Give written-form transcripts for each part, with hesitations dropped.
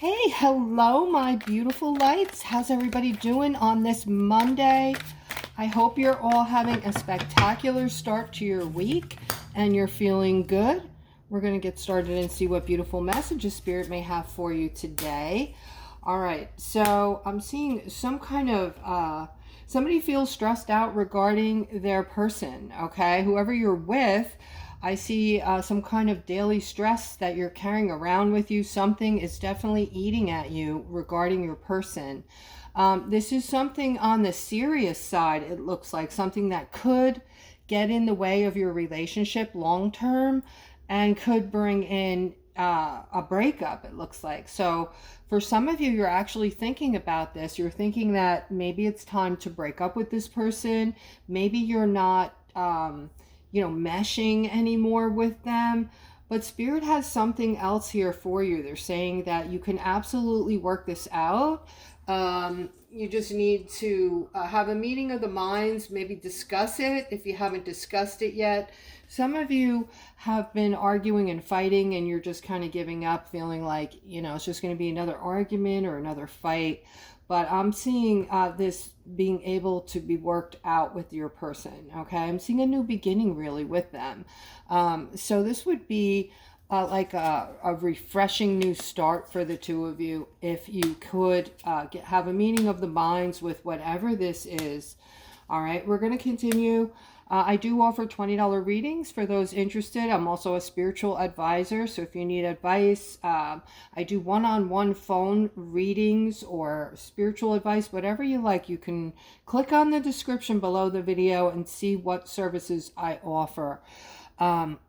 Hey, hello, my beautiful lights. How's everybody doing on this Monday? I hope you're all having a spectacular start to your week and you're feeling good. We're going to get started and see what beautiful messages Spirit may have for you today. All right, so I'm seeing some kind of, somebody feels stressed out regarding their person, okay? Whoever you're with, I see some kind of daily stress that you're carrying around with you. Something is definitely eating at you regarding your person. This is something on the serious side, it looks like, something that could get in the way of your relationship long term and could bring in a breakup, it looks like. So for some of you, you're actually thinking about this. You're thinking that maybe it's time to break up with this person. Maybe you're not meshing anymore with them. But Spirit has something else here for you. They're saying that you can absolutely work this out. You just need to have a meeting of the minds, maybe discuss it if you haven't discussed it yet. Some of you have been arguing and fighting and you're just kind of giving up, feeling like, it's just going to be another argument or another fight. But I'm seeing this being able to be worked out with your person, okay? I'm seeing a new beginning really with them. So this would be like a refreshing new start for the two of you if you could have a meeting of the minds with whatever this is. All right, we're going to continue. I do offer $20 readings for those interested. I'm also a spiritual advisor, so if you need advice, I do one-on-one phone readings or spiritual advice, whatever you like. You can click on the description below the video and see what services I offer. I'm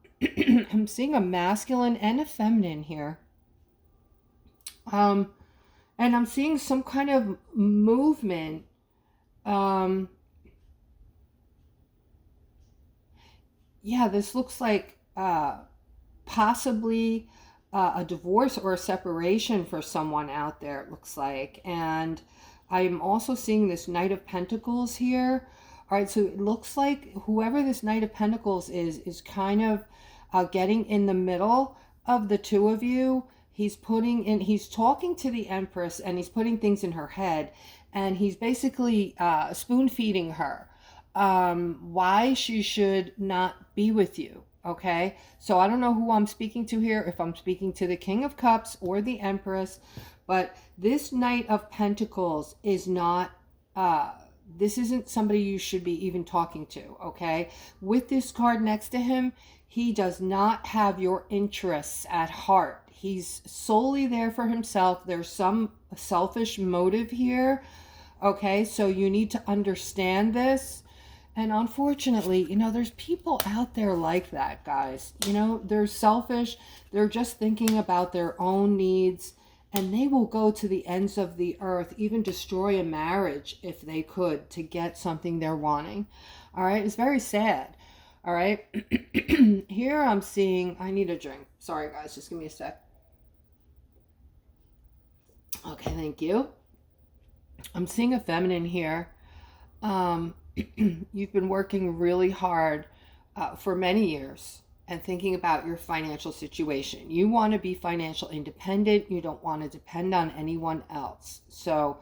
seeing a masculine and a feminine here. And I'm seeing some kind of movement. Yeah, this looks like possibly a divorce or a separation for someone out there, it looks like. And I'm also seeing this Knight of Pentacles here. All right, so it looks like whoever this Knight of Pentacles is kind of getting in the middle of the two of you. He's talking to the Empress and he's putting things in her head and he's basically spoon feeding her why she should not be with you. Okay, so I don't know who I'm speaking to here, if I'm speaking to the King of Cups or the Empress, but this Knight of Pentacles is not this isn't somebody you should be even talking to. Okay, with this card next to him, he does not have your interests at heart. He's solely there for himself. There's some selfish motive here. Okay, so you need to understand this. And unfortunately, there's people out there like that, guys. They're selfish. They're just thinking about their own needs. And they will go to the ends of the earth, even destroy a marriage if they could, to get something they're wanting. All right? It's very sad. All right? Here I'm seeing... I need a drink. Sorry, guys. Just give me a sec. Okay, thank you. I'm seeing a feminine here. You've been working really hard for many years and thinking about your financial situation. You want to be financial independent. You don't want to depend on anyone else. So,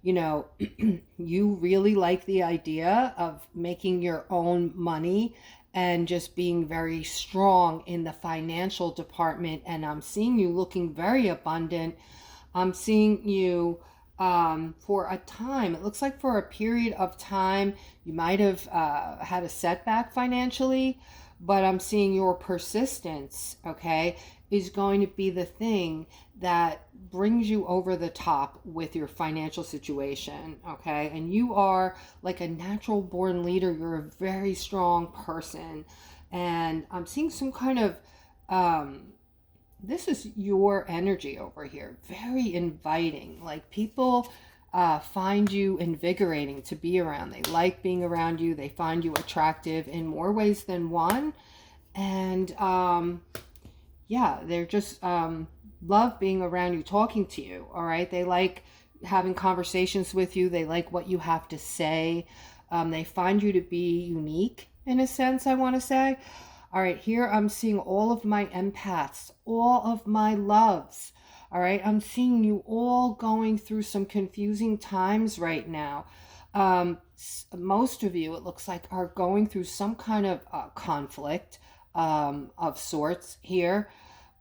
you really like the idea of making your own money and just being very strong in the financial department. And I'm seeing you looking very abundant. I'm seeing you for a time, it looks like for a period of time, you might have had a setback financially, but I'm seeing your persistence, okay, is going to be the thing that brings you over the top with your financial situation, okay? And you are like a natural born leader. You're a very strong person. And I'm seeing some kind of, this is your energy over here. Very inviting. Like people find you invigorating to be around. They like being around you. They find you attractive in more ways than one. And yeah, they're just love being around you, talking to you. All right. They like having conversations with you. They like what you have to say. They find you to be unique in a sense, I want to say. All right, here I'm seeing all of my empaths, all of my loves All right, I'm seeing you all going through some confusing times right now. Most of you, it looks like, are going through some kind of conflict of sorts here.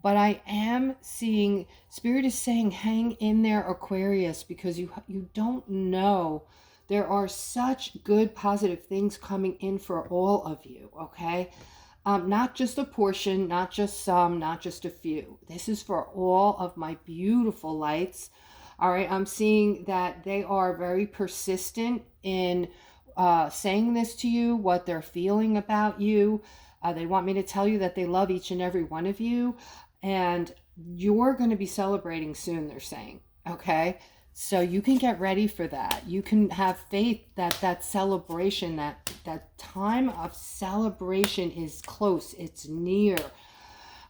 But I am seeing, Spirit is saying, hang in there, Aquarius, because you don't know. There are such good, positive things coming in for all of you, okay? Not just a portion, not just some, not just a few. This is for all of my beautiful lights. All right, I'm seeing that they are very persistent in saying this to you, what they're feeling about you. They want me to tell you that they love each and every one of you. And you're going to be celebrating soon, they're saying. Okay? So you can get ready for that. You can have faith that that celebration, that time of celebration is close. It's near.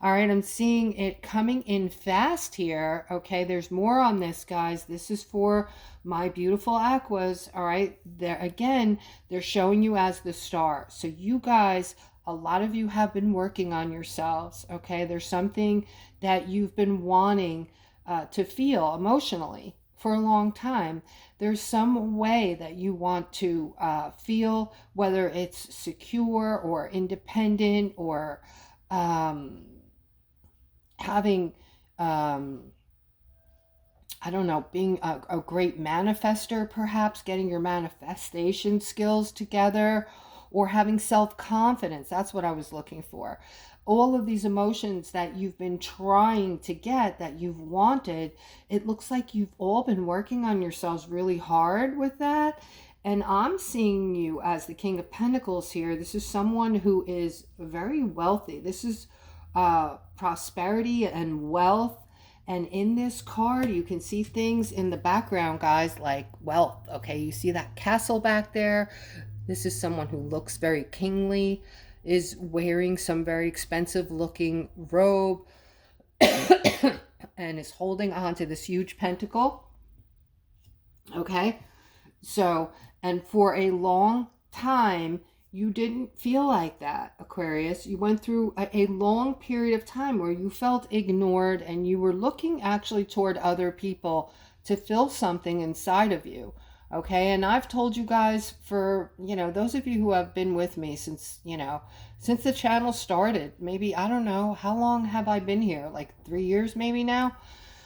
All right, I'm seeing it coming in fast here. Okay, there's more on this, guys. This is for my beautiful aquas. All right, there again, they're showing you as the star. So you guys, a lot of you have been working on yourselves. Okay, there's something that you've been wanting to feel emotionally for a long time. There's some way that you want to feel, whether it's secure or independent or having I don't know, being a great manifester, perhaps getting your manifestation skills together, or having self-confidence. That's what I was looking for. All of these emotions that you've been trying to get, that you've wanted, it looks like you've all been working on yourselves really hard with that. And I'm seeing you as the King of Pentacles here. This is someone who is very wealthy. This is prosperity and wealth. And in this card, you can see things in the background, guys, like wealth. Okay, you see that castle back there? This is someone who looks very kingly, is wearing some very expensive looking robe, and is holding on to this huge pentacle. Okay, so, and for a long time, you didn't feel like that, Aquarius. You went through a long period of time where you felt ignored and you were looking actually toward other people to fill something inside of you. Okay, and I've told you guys, for, those of you who have been with me since, since the channel started, maybe, I don't know, how long have I been here? Like 3 years maybe now?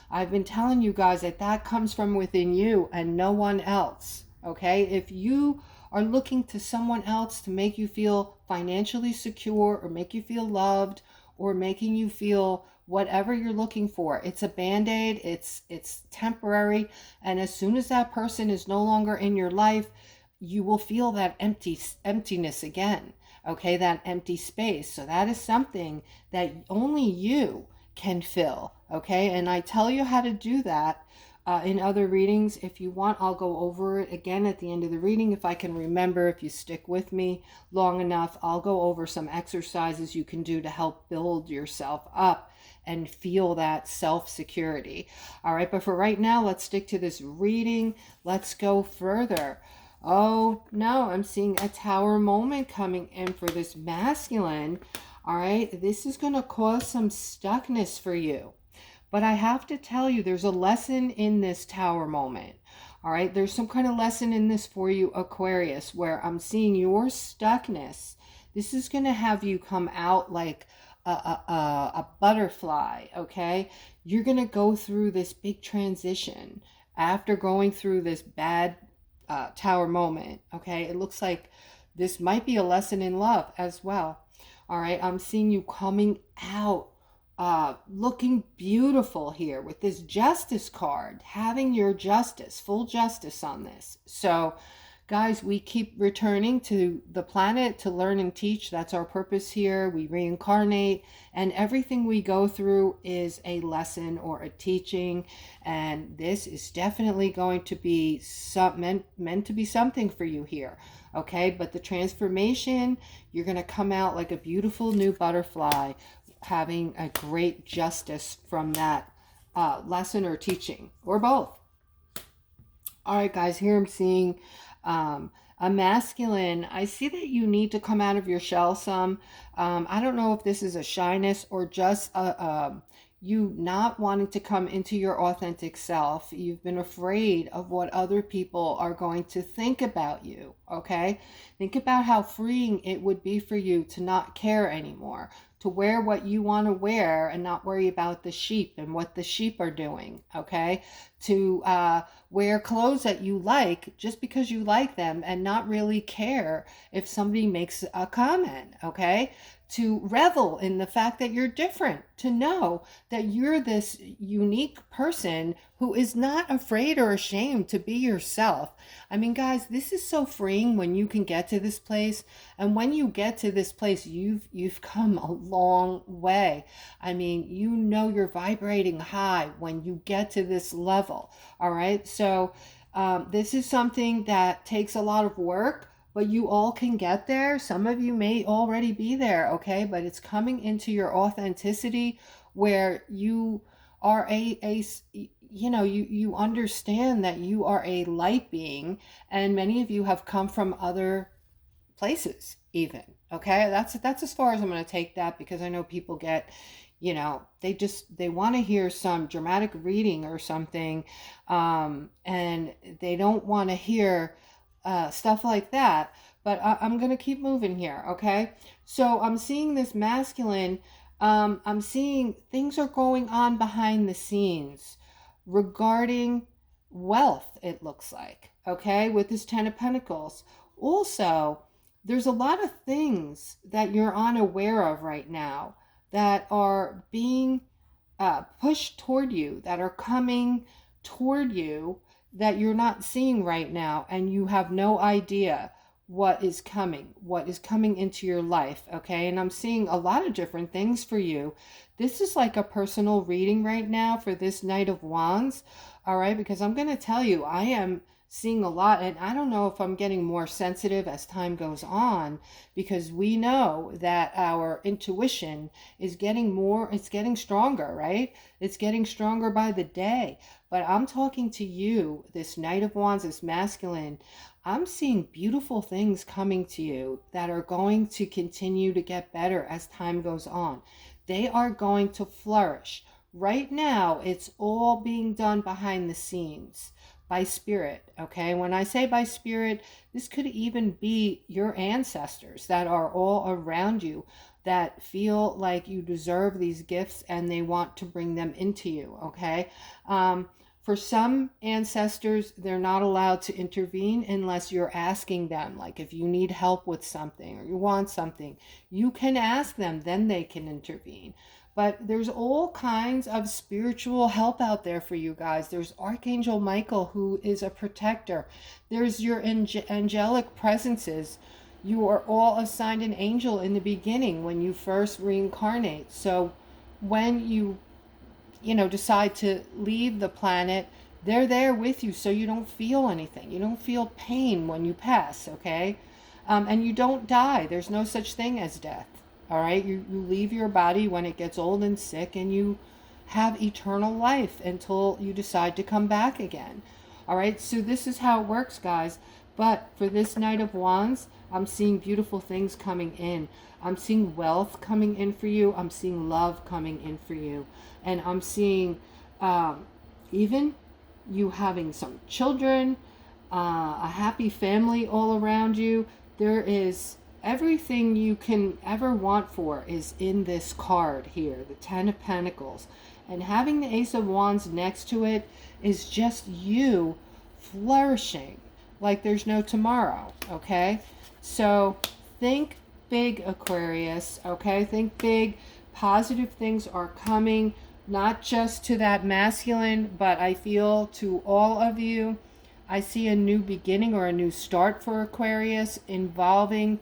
I've been telling you guys that that comes from within you and no one else. Okay, if you are looking to someone else to make you feel financially secure or make you feel loved or making you feel whatever you're looking for, it's a band-aid, it's temporary, and as soon as that person is no longer in your life, you will feel that emptiness again. Okay, that empty space. So that is something that only you can fill. Okay, and I tell you how to do that in other readings. If you want, I'll go over it again at the end of the reading. If I can remember, if you stick with me long enough, I'll go over some exercises you can do to help build yourself up and feel that self-security. All right, but for right now, let's stick to this reading. Let's go further. Oh, no, I'm seeing a tower moment coming in for this masculine. All right, this is going to cause some stuckness for you. But I have to tell you, there's a lesson in this tower moment. All right, there's some kind of lesson in this for you, Aquarius, where I'm seeing your stuckness. This is going to have you come out like a butterfly, okay? You're going to go through this big transition after going through this bad tower moment, okay? It looks like this might be a lesson in love as well. All right, I'm seeing you coming out looking beautiful here with this justice card, having your justice, full justice on this. So guys, we keep returning to the planet to learn and teach. That's our purpose here. We reincarnate, and everything we go through is a lesson or a teaching, and this is definitely going to be meant to be something for you here. Okay, but the transformation, you're going to come out like a beautiful new butterfly, having a great justice from that lesson or teaching, or both. All right, guys, here I'm seeing a masculine. I see that you need to come out of your shell some. I don't know if this is a shyness or just you not wanting to come into your authentic self. You've been afraid of what other people are going to think about you, okay? Think about how freeing it would be for you to not care anymore, to wear what you want to wear and not worry about the sheep and what the sheep are doing, okay? To wear clothes that you like just because you like them and not really care if somebody makes a comment, okay? To revel in the fact that you're different, to know that you're this unique person who is not afraid or ashamed to be yourself. I mean, guys, this is so freeing when you can get to this place. And when you get to this place, you've come a long way. I mean, you know you're vibrating high when you get to this level. All right. So this is something that takes a lot of work, but you all can get there. Some of you may already be there, okay? But it's coming into your authenticity where you are you understand that you are a light being, and many of you have come from other places even, okay? That's as far as I'm going to take that, because I know people get, they want to hear some dramatic reading or something, and they don't want to hear stuff like that. But I'm going to keep moving here, okay? So I'm seeing this masculine. I'm seeing things are going on behind the scenes regarding wealth, it looks like, okay, with this Ten of Pentacles. Also, there's a lot of things that you're unaware of right now that are being pushed toward you, that are coming toward you, that you're not seeing right now, and you have no idea what is coming into your life, okay? And I'm seeing a lot of different things for you. This is like a personal reading right now for this Knight of Wands, all right? Because I'm going to tell you, I am seeing a lot, and I don't know if I'm getting more sensitive as time goes on, because we know that our intuition is it's getting stronger, right? It's getting stronger by the day. But I'm talking to you, this Knight of Wands, this masculine. I'm seeing beautiful things coming to you that are going to continue to get better as time goes on. They are going to flourish. Right now, it's all being done behind the scenes by spirit, okay? When I say by spirit, this could even be your ancestors that are all around you, that feel like you deserve these gifts and they want to bring them into you, okay? For some ancestors, they're not allowed to intervene unless you're asking them. Like if you need help with something or you want something, you can ask them, then they can intervene. But there's all kinds of spiritual help out there for you guys. There's Archangel Michael, who is a protector. There's your angelic presences. You are all assigned an angel in the beginning when you first reincarnate. So when you decide to leave the planet, they're there with you so you don't feel anything. You don't feel pain when you pass, okay? And you don't die. There's no such thing as death, all right? You leave your body when it gets old and sick, and you have eternal life until you decide to come back again, all right? So this is how it works, guys. But for this Knight of Wands, I'm seeing beautiful things coming in. I'm seeing wealth coming in for you. I'm seeing love coming in for you. And I'm seeing even you having some children, a happy family all around you. There is everything you can ever want for is in this card here, the Ten of Pentacles. And having the Ace of Wands next to it is just you flourishing like there's no tomorrow, okay? So think big, Aquarius, okay? Think big. Positive things are coming, not just to that masculine, but I feel to all of you. I see a new beginning or a new start for Aquarius involving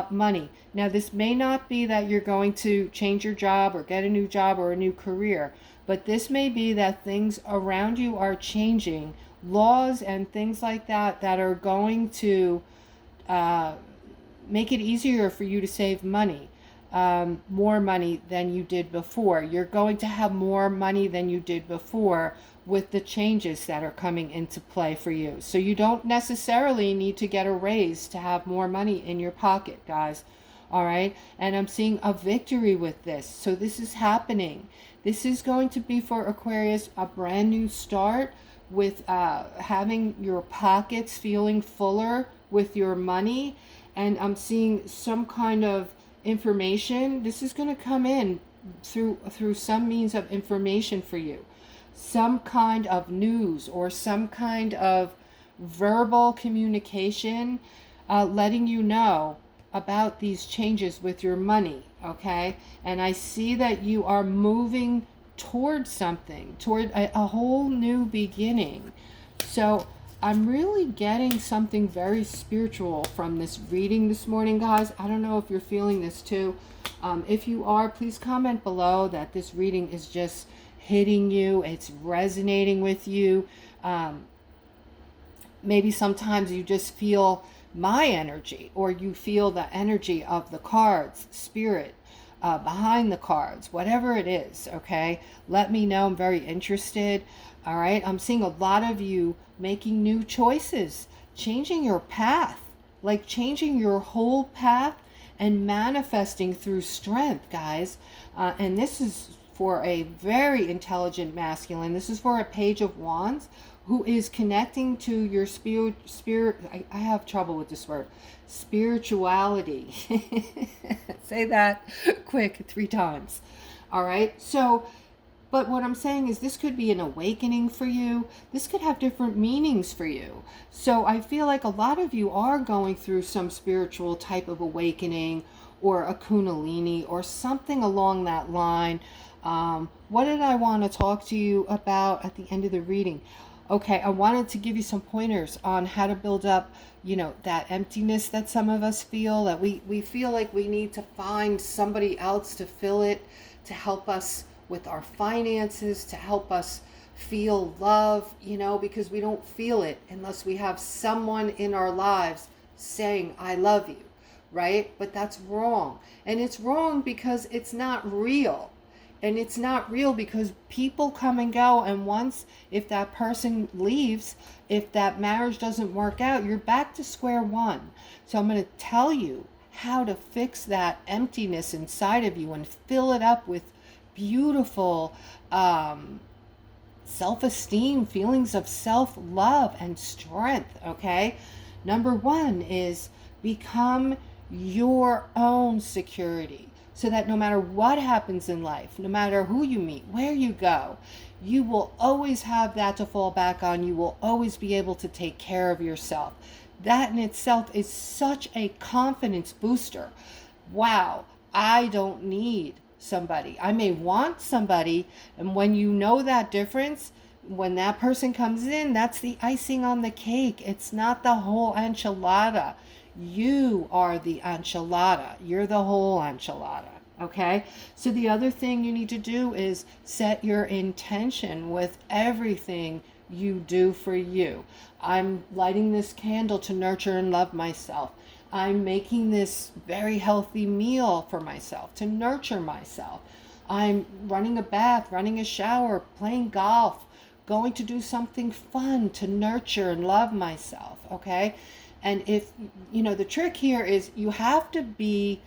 money. Now, this may not be that you're going to change your job or get a new job or a new career, but this may be that things around you are changing, laws and things like that that are going to make it easier for you to save money, more money than you did before. You're going to have more money than you did before with the changes that are coming into play for you. So you don't necessarily need to get a raise to have more money in your pocket, guys. All right. And I'm seeing a victory with this. So this is happening. This is going to be for Aquarius a brand new start with having your pockets feeling fuller with your money. And I'm seeing some kind of information. This is going to come in through some means of information for you, some kind of news or some kind of verbal communication, letting you know about these changes with your money. Okay. And I see that you are moving toward something, toward a whole new beginning. So I'm really getting something very spiritual from this reading this morning, guys. I don't know if you're feeling this too. If you are, please comment below that this reading is just hitting you. It's resonating with you. Maybe sometimes you just feel my energy, or you feel the energy of the cards, spirit, behind the cards, whatever it is. Okay, let me know. I'm very interested. All right, I'm seeing a lot of you making new choices, changing your path, like changing your whole path and manifesting through strength, guys. And this is for a very intelligent masculine. This is for a Page of Wands who is connecting to your spirit. I have trouble with this word, spirituality. Say that quick 3 times. All right. So, but what I'm saying is this could be an awakening for you. This could have different meanings for you. So I feel like a lot of you are going through some spiritual type of awakening, or a kundalini or something along that line. What did I want to talk to you about at the end of the reading? Okay, I wanted to give you some pointers on how to build up, that emptiness that some of us feel, that we feel like we need to find somebody else to fill it, to help us with our finances, to help us feel love, because we don't feel it unless we have someone in our lives saying, I love you, right? But that's wrong. And it's wrong because it's not real. And it's not real because people come and go. And once, if that person leaves, if that marriage doesn't work out, you're back to square one. So I'm going to tell you how to fix that emptiness inside of you and fill it up with beautiful self-esteem, feelings of self-love and strength. Okay. Number 1 is become your own security. So that no matter what happens in life, no matter who you meet, where you go, you will always have that to fall back on. You will always be able to take care of yourself. That in itself is such a confidence booster. Wow, I don't need somebody. I may want somebody, and when you know that difference, when that person comes in, that's the icing on the cake. It's not the whole enchilada. You are the enchilada. You're the whole enchilada. Okay? So the other thing you need to do is set your intention with everything you do for you. I'm lighting this candle to nurture and love myself. I'm making this very healthy meal for myself to nurture myself. I'm running a bath, running a shower, playing golf, going to do something fun to nurture and love myself. Okay? And if, the trick here is you have to be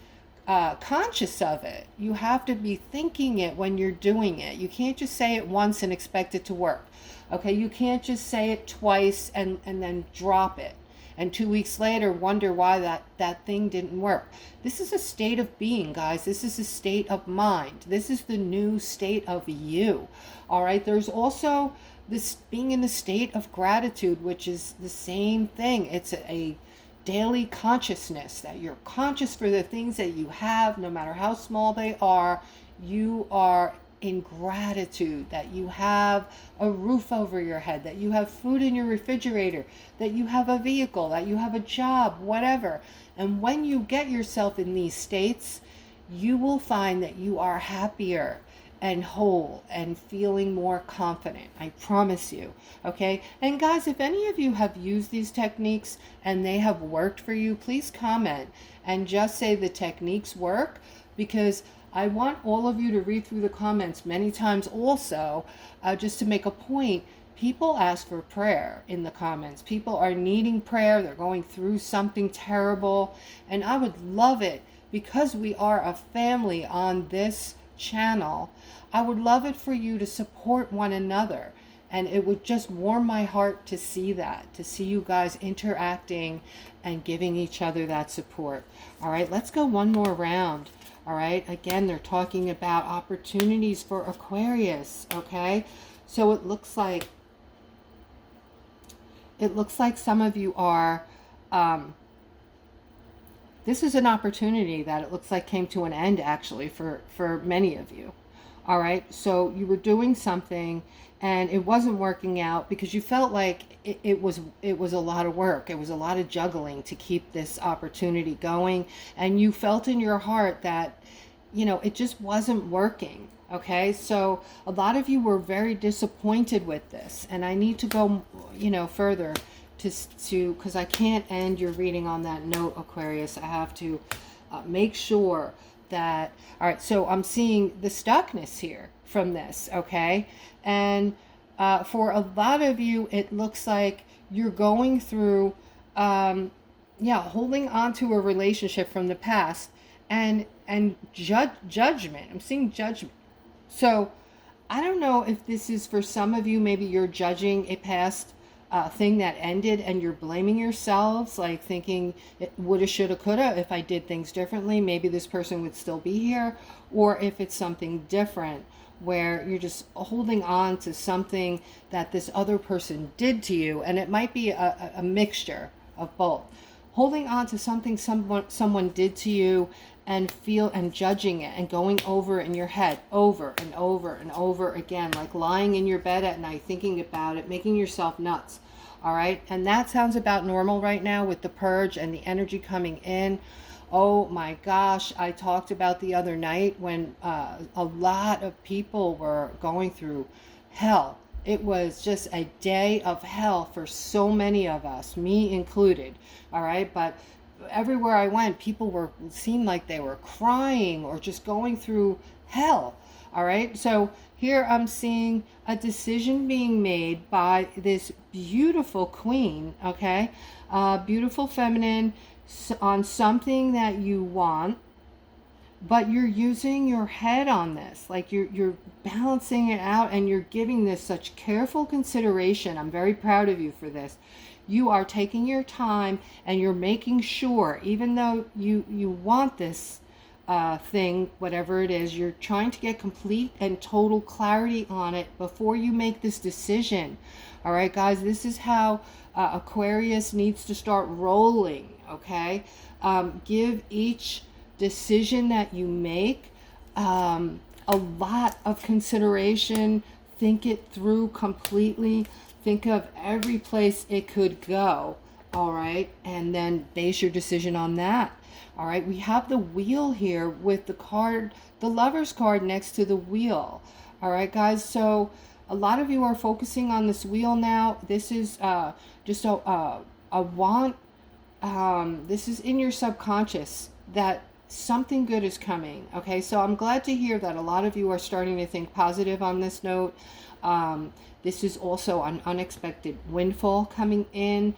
conscious of it. You have to be thinking it when you're doing it. You can't just say it once and expect it to work. Okay, you can't just say it twice and then drop it. And 2 weeks later, wonder why that thing didn't work. This is a state of being, guys. This is a state of mind. This is the new state of you. All right, there's also this being in the state of gratitude, which is the same thing. It's a daily consciousness that you're conscious for the things that you have, no matter how small they are. You are in gratitude that you have a roof over your head, that you have food in your refrigerator, that you have a vehicle, that you have a job, whatever. And when you get yourself in these states, you will find that you are happier and whole and feeling more confident. I promise you. Okay. And guys, if any of you have used these techniques and they have worked for you, please comment and just say the techniques work, because I want all of you to read through the comments many times also, just to make a point. People ask for prayer in the comments. People are needing prayer. They're going through something terrible. And I would love it because we are a family on this channel, I would love it for you to support one another. And it would just warm my heart to see that, to see you guys interacting and giving each other that support. All right, let's go one more round. All right, again, they're talking about opportunities for Aquarius. Okay, so it looks like some of you are, this is an opportunity that it looks like came to an end actually for many of you. All right, so you were doing something and it wasn't working out because you felt like it was a lot of work. It was a lot of juggling to keep this opportunity going, and you felt in your heart that, you know, it just wasn't working. Okay, so a lot of you were very disappointed with this, and I need to go, you know, further to because I can't end your reading on that note, Aquarius. I have to make sure that, all right, so I'm seeing the stuckness here from this. Okay, and for a lot of you it looks like you're going through holding on to a relationship from the past and judgment. I'm seeing judgment. So I don't know if this is for some of you, maybe you're judging a past thing that ended and you're blaming yourselves, like thinking it woulda, shoulda, coulda. If I did things differently, maybe this person would still be here. Or if it's something different where you're just holding on to something that this other person did to you, and it might be a mixture of both. Holding on to something someone did to you and judging it and going over in your head over and over and over again, like lying in your bed at night thinking about it, making yourself nuts. All right, and that sounds about normal right now with the purge and the energy coming in. Oh my gosh, I talked about the other night when a lot of people were going through hell. It was just a day of hell for so many of us, me included. All right, but everywhere I went, people seemed like they were crying or just going through hell. All right, so here I'm seeing a decision being made by this beautiful queen. Okay, beautiful feminine, on something that you want, but you're using your head on this, like you're balancing it out, and you're giving this such careful consideration. I'm very proud of you for this. You are taking your time and you're making sure, even though you want this thing, whatever it is, you're trying to get complete and total clarity on it before you make this decision. All right, guys, this is how Aquarius needs to start rolling. Okay, give each decision that you make a lot of consideration. Think it through completely. Think of every place it could go. All right, and then base your decision on that. All right, we have the wheel here with the card, the Lover's card next to the wheel. All right, guys, so a lot of you are focusing on this wheel now. This is just a want. This is in your subconscious that something good is coming. Okay, so I'm glad to hear that a lot of you are starting to think positive on this note. This is also an unexpected windfall coming in.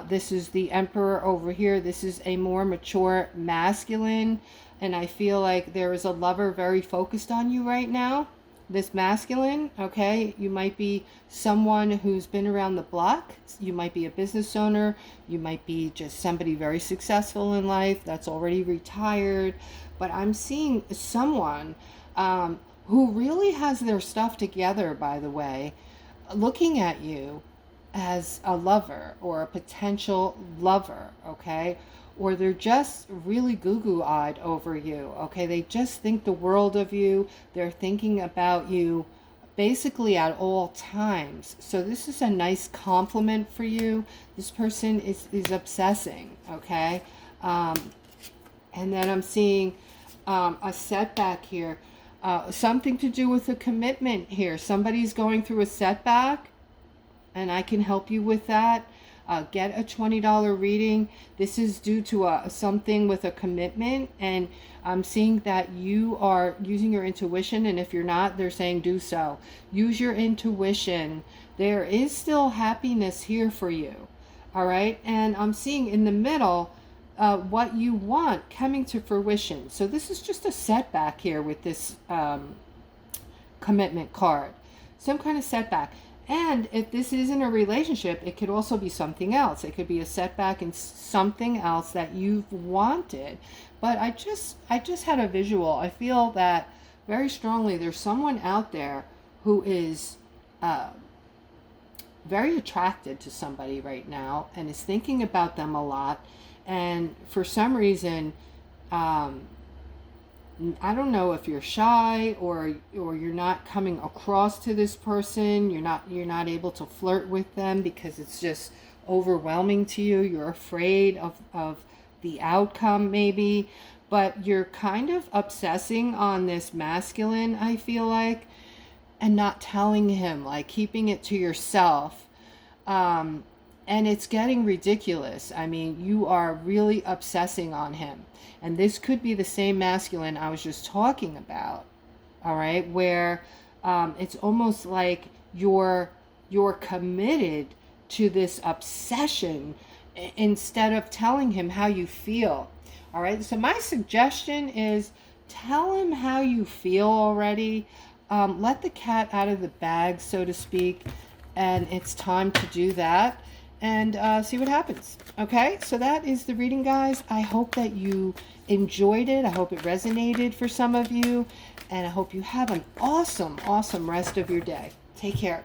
This is the Emperor over here. This is a more mature masculine, and I feel like there is a lover very focused on you right now. This masculine, okay, you might be someone who's been around the block. You might be a business owner. You might be just somebody very successful in life that's already retired. But I'm seeing someone who really has their stuff together, by the way, looking at you as a lover or a potential lover, okay? Or they're just really goo-goo-eyed over you, okay? They just think the world of you. They're thinking about you basically at all times. So this is a nice compliment for you. This person is obsessing, okay? And then I'm seeing a setback here. Something to do with a commitment here. Somebody's going through a setback, and I can help you with that. Get a $20 reading. This is due to something with a commitment, and I'm seeing that you are using your intuition, and if you're not, they're saying do so. Use your intuition. There is still happiness here for you. All right, and I'm seeing in the middle, what you want coming to fruition. So this is just a setback here with this commitment card. Some kind of setback. And if this isn't a relationship, it could also be something else. It could be a setback in something else that you've wanted. But I just had a visual. I feel that very strongly there's someone out there who is very attracted to somebody right now and is thinking about them a lot. And for some reason, I don't know if you're shy or you're not coming across to this person. You're not able to flirt with them because it's just overwhelming to you. You're afraid of the outcome maybe, but you're kind of obsessing on this masculine, I feel like, and not telling him, like keeping it to yourself. And it's getting ridiculous. I mean, you are really obsessing on him. And this could be the same masculine I was just talking about, all right, where it's almost like you're committed to this obsession instead of telling him how you feel, all right? So my suggestion is tell him how you feel already. Let the cat out of the bag, so to speak, and it's time to do that. And see what happens. Okay, so that is the reading, guys. I hope that you enjoyed it. I hope it resonated for some of you. And I hope you have an awesome, awesome rest of your day. Take care.